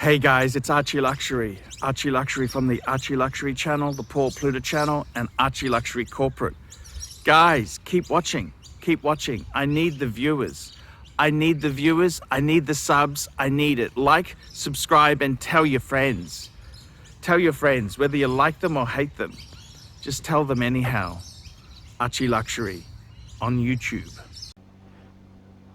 Hey guys, it's ArchieLuxury. ArchieLuxury from the ArchieLuxury channel, the Paul Pluta channel, and ArchieLuxury corporate. Guys, keep watching. Keep watching. I need the viewers. I need the viewers. I need the subs. I need it. Like, subscribe, and tell your friends. Tell your friends, whether you like them or hate them. Just tell them anyhow. ArchieLuxury on YouTube.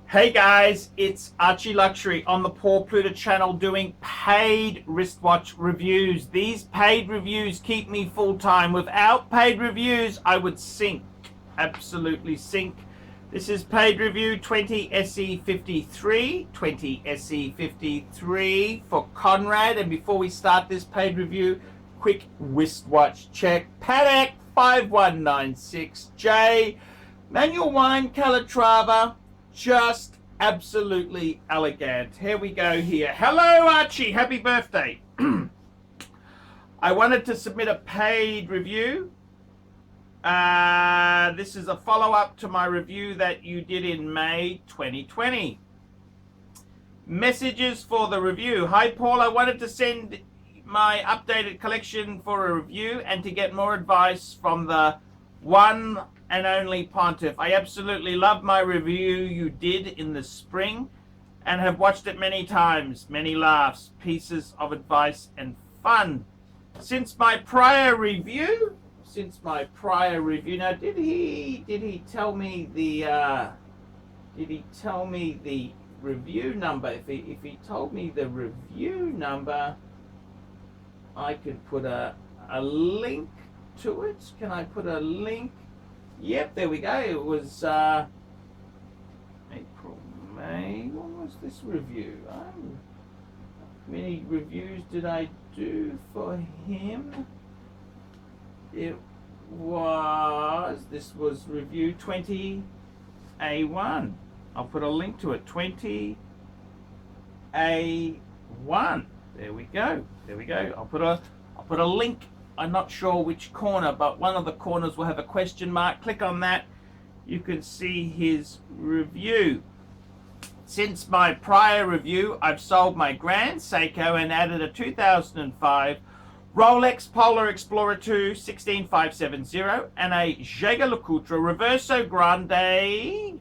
Hey guys, it's ArchieLuxury on the Paul Pluta channel doing paid wristwatch reviews. These paid reviews keep me full-time. Without paid reviews, I would sink, absolutely sink. This is paid review 20SE53, 20SE53 for Conrad. And before we start this paid review, quick wristwatch check. Patek 5196J, manual wine Calatrava. Just absolutely elegant. Here we go here. Hello, Archie. Happy birthday. I wanted to submit a paid review. This is a follow-up to my review that you did in May 2020. Messages for the review. Hi, Paul. I wanted to send my updated collection for a review and to get more advice from the one and only Pontiff. I absolutely love my review you did in the spring and have watched it many times. Many laughs, pieces of advice, and fun. Since my prior review, now did he tell me the review number? If he told me the review number, I could put a link to it. Can I put a link? Yep, there we go. It was April, May. When was this review? How many reviews did I do for him? This was review 20A1. I'll put a link to it. 20A1. There we go. I'll put a link. I'm not sure which corner, but one of the corners will have a question mark. Click on that. You can see his review. Since my prior review, I've sold my Grand Seiko and added a 2005 Rolex Polar Explorer 2 16570 and a ArchieLuxury Reverso Grande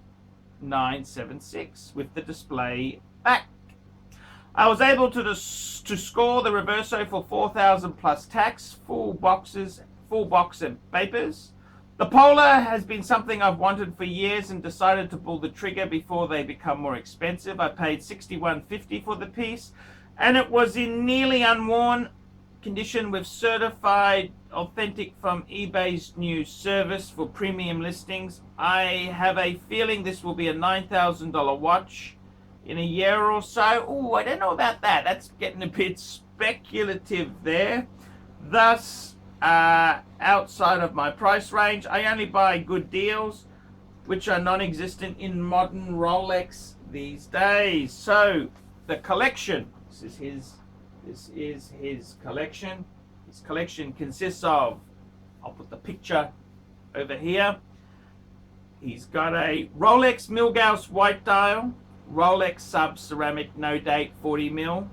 976 with the display back. I was able to score the Reverso for 4,000 plus tax, full box and papers. The Polar has been something I've wanted for years and decided to pull the trigger before they become more expensive. I paid $61.50 for the piece, and it was in nearly unworn condition with certified authentic from eBay's new service for premium listings. I have a feeling this will be a $9,000 watch in a year or so. Oh, I don't know about that. That's getting a bit speculative there. Thus, outside of my price range, I only buy good deals, which are non-existent in modern Rolex these days. So, the collection. This is his collection. His collection consists of, I'll put the picture over here. He's got a Rolex Milgauss white dial, Rolex sub ceramic no date 40mm,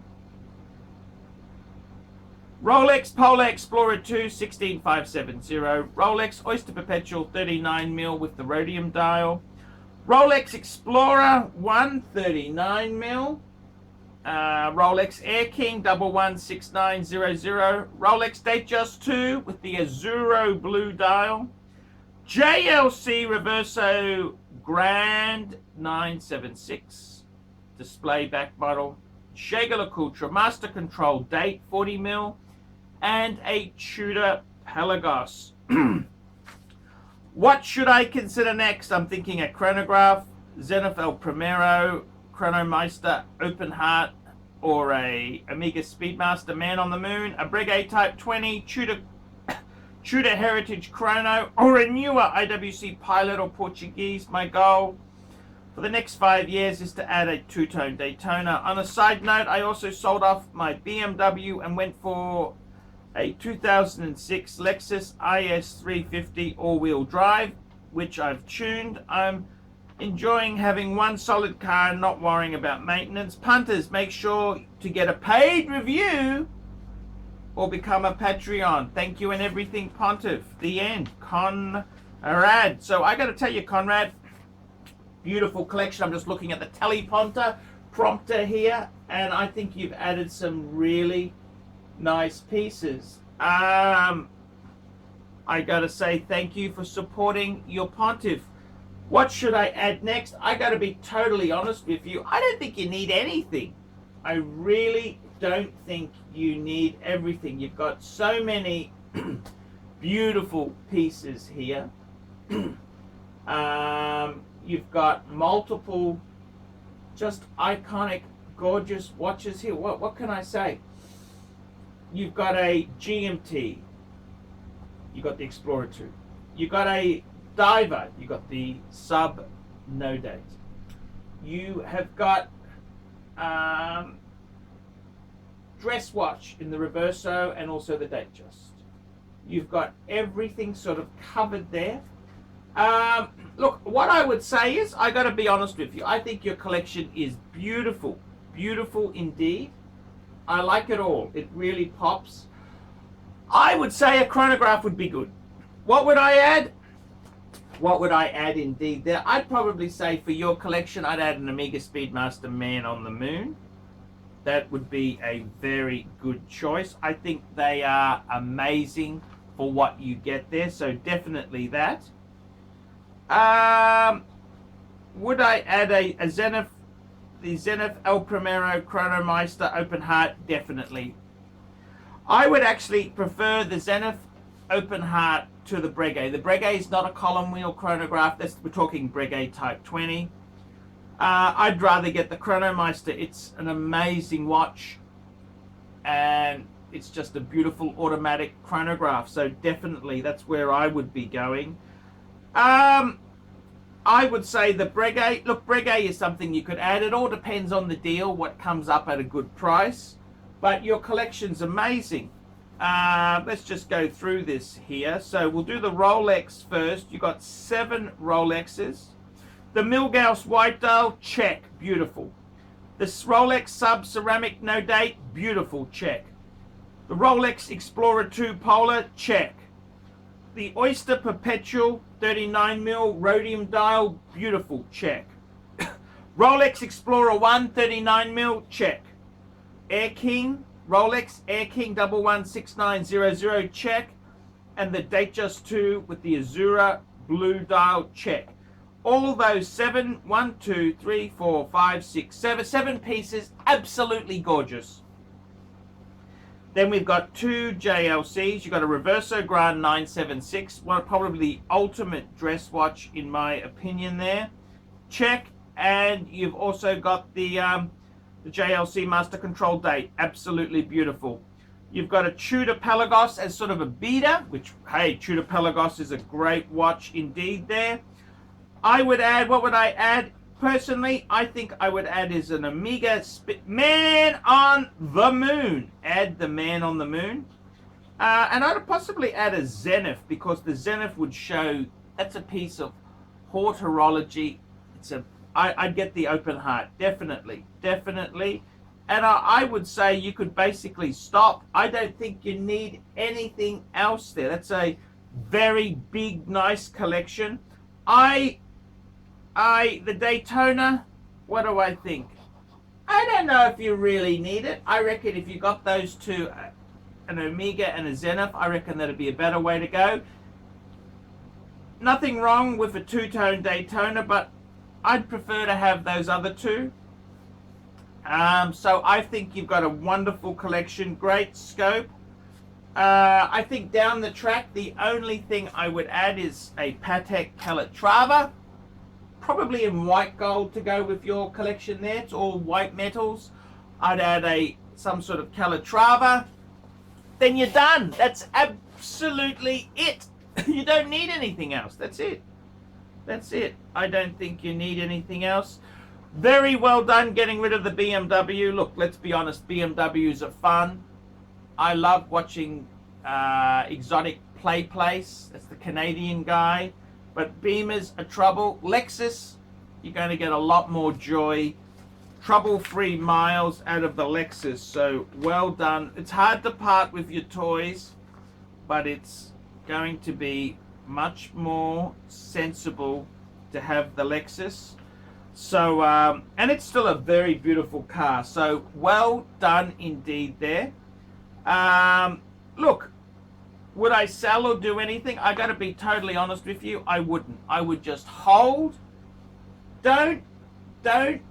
Rolex Polar Explorer 2 16570, Rolex Oyster Perpetual 39mm with the rhodium dial, Rolex Explorer 1 39mm, Rolex Air King 116900, Rolex Datejust 2 with the Azzurro blue dial, JLC Reverso Grand 976 display back model, ArchieLuxury Master Control date 40mm, and a Tudor Pelagos. What should I consider next? I'm thinking a chronograph, Zenith El Primero, Chronomeister Open Heart, or a Omega Speedmaster Man on the Moon, a Breguet Type 20, Tudor Heritage Chrono, or a newer IWC Pilot or Portuguese. My goal for the next 5 years is to add a two-tone Daytona. On a side note, I also sold off my BMW and went for a 2006 Lexus IS350 all-wheel drive, which I've tuned. I'm enjoying having one solid car and not worrying about maintenance. Punters, make sure to get a paid review or become a Patreon. Thank you and everything, Pontiff. The end. Conrad. So I got to tell you, Conrad, beautiful collection. I'm just looking at the teleprompter here, and I think you've added some really nice pieces. I got to say thank you for supporting your Pontiff. What should I add next? I got to be totally honest with you. I don't think you need anything. I really don't think you need everything. You've got so many beautiful pieces here. You've got multiple just iconic, gorgeous watches here. What can I say? You've got a GMT. You've got the Explorer 2. You've got a Diver. You've got the Sub No Date. You have got dress watch in the Reverso and also the Datejust. You've got everything sort of covered there. Look, what I would say is, I got to be honest with you, I think your collection is beautiful. Beautiful indeed. I like it all. It really pops. I would say a chronograph would be good. What would I add? What would I add indeed there? I'd probably say for your collection, I'd add an Omega Speedmaster Man on the Moon. That would be a very good choice. I think they are amazing for what you get there, so definitely that. Would I add a Zenith, the Zenith El Primero Chronomeister Open Heart? Definitely. I would actually prefer the Zenith Open Heart to the Breguet. The Breguet is not a column wheel chronograph. We're talking Breguet Type 20. I'd rather get the Chronomeister. It's an amazing watch, and it's just a beautiful automatic chronograph. So definitely, that's where I would be going. I would say the Breguet. Look, Breguet is something you could add. It all depends on the deal, what comes up at a good price. But your collection's amazing. Let's just go through this here. So we'll do the Rolex first. You've got 7 Rolexes. The Milgauss White Dial, check, beautiful. The Rolex Sub Ceramic No Date, beautiful, check. The Rolex Explorer 2 Polar, check. The Oyster Perpetual 39mm Rhodium Dial, beautiful, check. Rolex Explorer 1 39mm, check. Air King, Rolex Air King 116900, check. And the Datejust 2 with the Azura Blue Dial, check. All those 7 pieces, absolutely gorgeous. Then we've got 2 JLCs. You've got a Reverso Grand 976, one probably the ultimate dress watch in my opinion there. Check. And you've also got the JLC Master Control Date, absolutely beautiful. You've got a Tudor Pelagos as sort of a beater, which, hey, Tudor Pelagos is a great watch indeed there. I would add, what would I add? Personally, I think I would add is an Omega Man on the Moon. Add the Man on the Moon. And I'd possibly add a Zenith, because the Zenith would show, that's a piece of horology. I'd get the Open Heart, definitely. And I would say you could basically stop. I don't think you need anything else there. That's a very big, nice collection. The Daytona, what do I think? I don't know if you really need it. I reckon if you got those two, an Omega and a Zenith, I reckon that'd be a better way to go. Nothing wrong with a two-tone Daytona, but I'd prefer to have those other two. So I think you've got a wonderful collection, great scope. I think down the track, the only thing I would add is a Patek Calatrava, probably in white gold to go with your collection there. It's all white metals. I'd add some sort of Calatrava. Then you're done. That's absolutely it. You don't need anything else. That's it. That's it. I don't think you need anything else. Very well done getting rid of the BMW. Look, let's be honest, BMWs are fun. I love watching Exotic Place. That's the Canadian guy. But Beamers are trouble. Lexus, you're going to get a lot more joy, trouble-free miles out of the Lexus. So well done. It's hard to part with your toys, but it's going to be much more sensible to have the Lexus. So and it's still a very beautiful car, so well done indeed there. Look, would I sell or do anything? I got to be totally honest with you, I wouldn't. I would just hold. Don't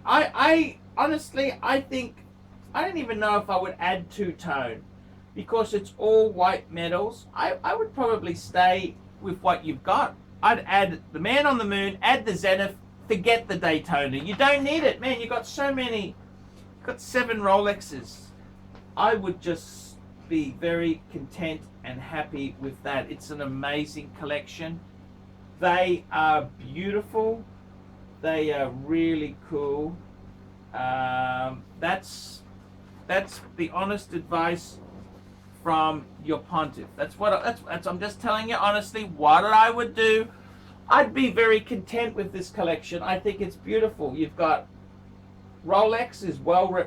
I honestly, I think I don't even know if I would add two-tone, because it's all white metals. I would probably stay with what you've got. I'd add the Man on the Moon, add the Zenith, forget the Daytona. You don't need it, man. You got so many. You've got 7 Rolexes. I would just be very content and happy with that. It's an amazing collection. They are beautiful. They are really cool. That's the honest advice from your Pontiff. That's I'm just telling you honestly what I would do. I'd be very content with this collection. I think it's beautiful. You've got Rolex is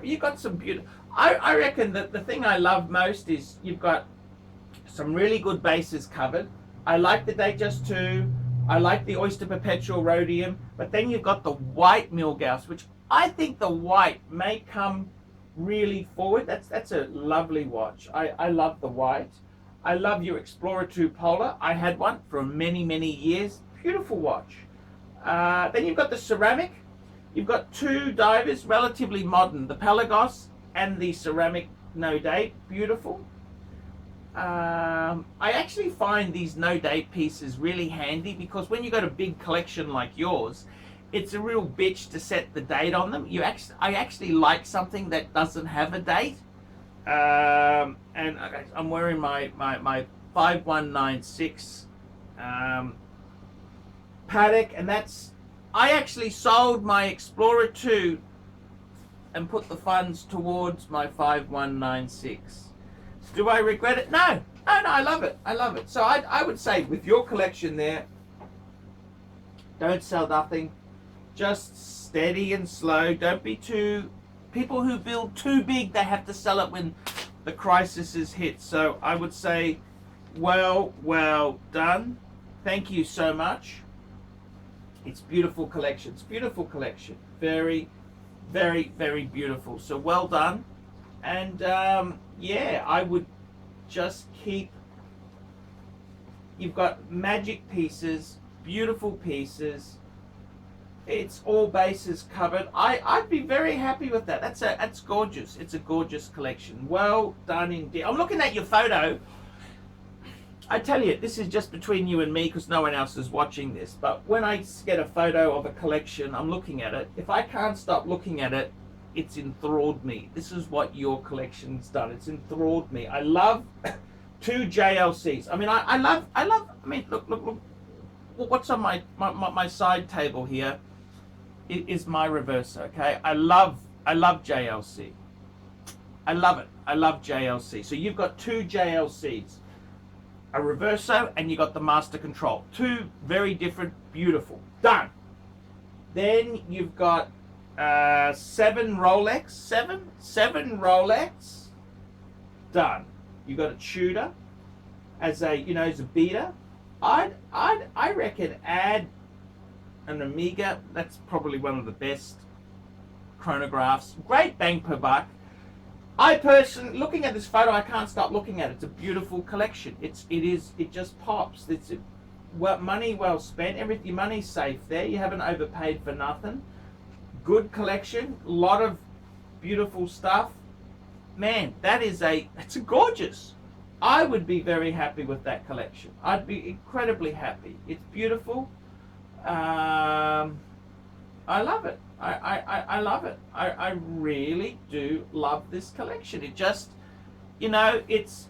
you've got some beautiful. I reckon that the thing I love most is you've got some really good bases covered. I like the Datejust 2. I like the Oyster Perpetual Rhodium. But then you've got the white Milgauss, which I think the white may come really forward. That's a lovely watch. I love the white. I love your Explorer 2 Polar. I had one for many, many years. Beautiful watch. Then you've got the ceramic. You've got 2 divers, relatively modern, the Pelagos and the ceramic no date. Beautiful. I actually find these no date pieces really handy, because when you got a big collection like yours, it's a real bitch to set the date on them. I actually like something that doesn't have a date. And I'm wearing my 5196 Patek, and I actually sold my Explorer 2 and put the funds towards my 5196. Do I regret it? No, I love it. I love it. So I would say with your collection there, don't sell nothing. Just steady and slow. Don't be people who build too big, they have to sell it when the crisis is hit. So I would say, well done. Thank you so much. It's beautiful collection. It's beautiful collection. Very, very, very beautiful. So well done. And yeah, I would just keep. You've got magic pieces, beautiful pieces. It's all bases covered. I'd be very happy with that. That's gorgeous. It's a gorgeous collection. Well done indeed. I'm looking at your photo. I tell you, this is just between you and me, because no one else is watching this. But when I get a photo of a collection, I'm looking at it. If I can't stop looking at it, it's enthralled me. This is what your collection's done. It's enthralled me. I love 2 JLCs. I mean, I love. I mean, look. What's on my side table here is my reverser. Okay, I love JLC. I love it. I love JLC. So you've got 2 JLCs, a reverso, and you got the master control. 2 very different, beautiful. Done. Then you've got 7 Rolex. 7 Rolex. Done. You got a Tudor as a beater. I reckon add an Omega. That's probably one of the best chronographs. Great bang per buck. I personally, looking at this photo, I can't stop looking at it. It's a beautiful collection. It just pops. It's money well spent. Your money's safe there. You haven't overpaid for nothing. Good collection. A lot of beautiful stuff. Man, it's gorgeous. I would be very happy with that collection. I'd be incredibly happy. It's beautiful. I love it. I love it. I really do love this collection. It just, it's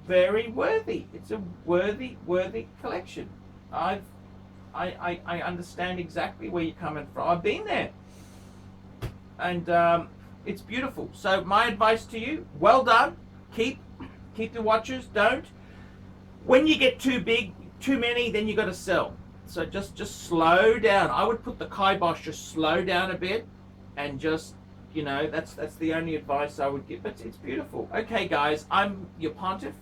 very worthy. It's a worthy collection. I understand exactly where you're coming from. I've been there, and it's beautiful. So my advice to you: well done. Keep the watches. Don't. When you get too big, too many, then you got to sell. So just slow down. I would put the kibosh, just slow down a bit, and just, you know, that's the only advice I would give. But it's beautiful. Okay, guys, I'm your Pontiff.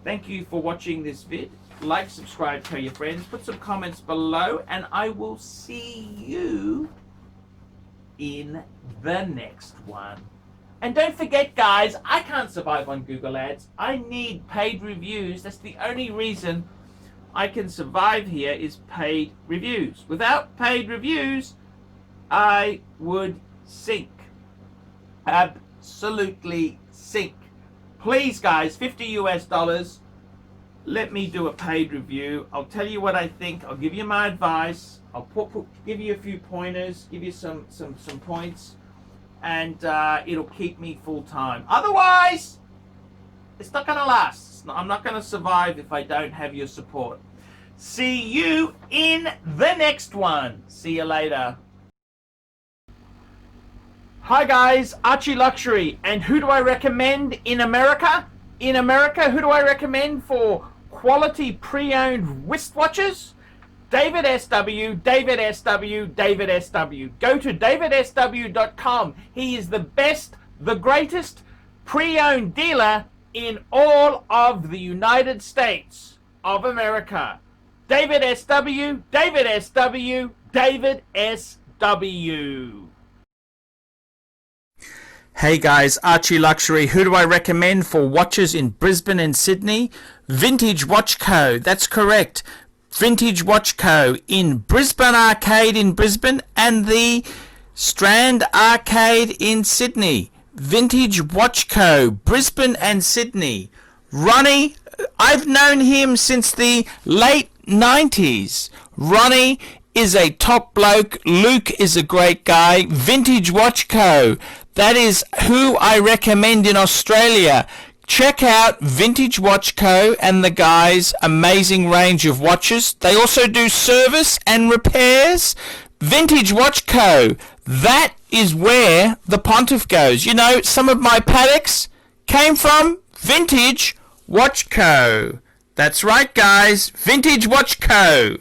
Thank you for watching this vid. Like, subscribe, tell your friends, put some comments below, and I will see you in the next one. And don't forget, guys, I can't survive on Google Ads. I need paid reviews. That's the only reason I can survive here, is paid reviews. Without paid reviews, I would sink. Absolutely sink. Please, guys, $50 US. Let me do a paid review. I'll tell you what I think. I'll give you my advice. I'll give you a few pointers, give you some points, and it'll keep me full time. Otherwise, it's not going to last. I'm not going to survive if I don't have your support. See you in the next one. See you later. Hi guys, ArchieLuxury. And who do I recommend in America? In America, who do I recommend for quality pre-owned wristwatches? David SW, David SW, David SW. Go to davidsw.com. He is the best, the greatest pre-owned dealer in all of the United States of America. David SW, David SW, David SW. Hey guys, ArchieLuxury. Who do I recommend for watches in Brisbane and Sydney? Vintage Watch Co. That's correct. Vintage Watch Co. in Brisbane Arcade in Brisbane and the Strand Arcade in Sydney. Vintage Watch Co. Brisbane and Sydney. Ronnie, I've known him since the late 90s. Ronnie is a top bloke. Luke is a great guy. Vintage Watch Co. That is who I recommend in Australia. Check out Vintage Watch Co. and the guys' amazing range of watches. They also do service and repairs. Vintage Watch Co. That is where the Pontiff goes. You know, some of my Pateks came from Vintage Watch Co. That's right, guys. Vintage Watch Co.